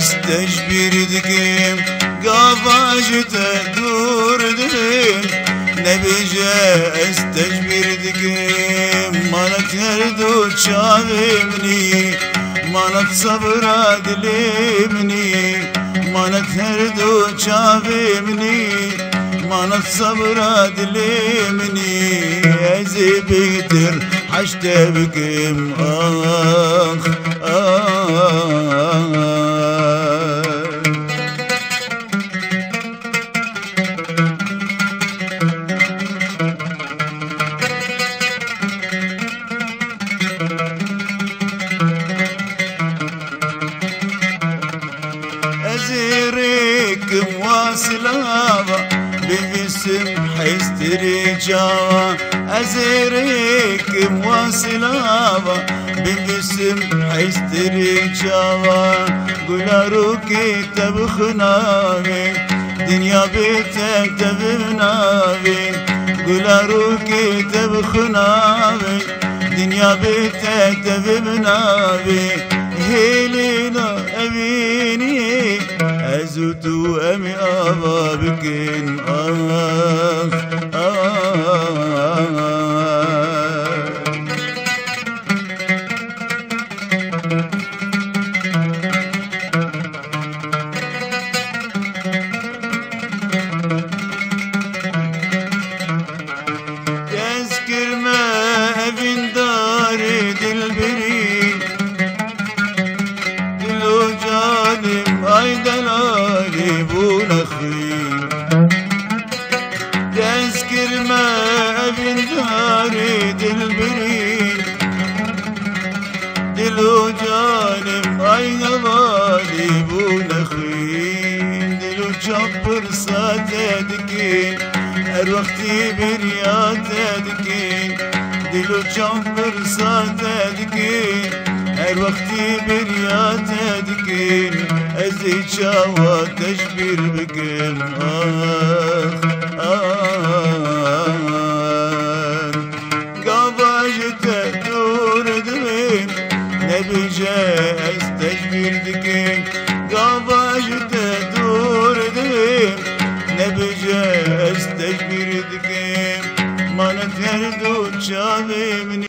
استجبردكم قافاجته دردم نبيجه استجبردكم مالك هردو شاممني مالك صبر دلمني مالك هردو شاممني مالك صبر دلمني ازي بيتر حشت بكم اخ أزيركم واصلابا باسم حيستري جاوا أزيركم واصلابا باسم حيستري جاوا قولا روكي تبخناوي دنيا بيتك تبناوي قولا روكي تبخناوي دنيا بيتك تبناوي هيلينا أميني أزوتو أمي أبابكين تذكر ما ابن داري دلبري دلو جانم اي دلالي بونخي تذكر ما ابن داري دلبري دلو جانم اي دلالي بونخي دلو جبر ساتدكين هر وقتی بریاتدکین دلو جنبر ساتدکین هر وقتی بریاتدکین ازی چاوا تشبیر بکن قاباجته دور دوین نبیجه از تشبیر دکین قاباجته دور دوین نبيجه استجبردكم ما نتهردو شاممني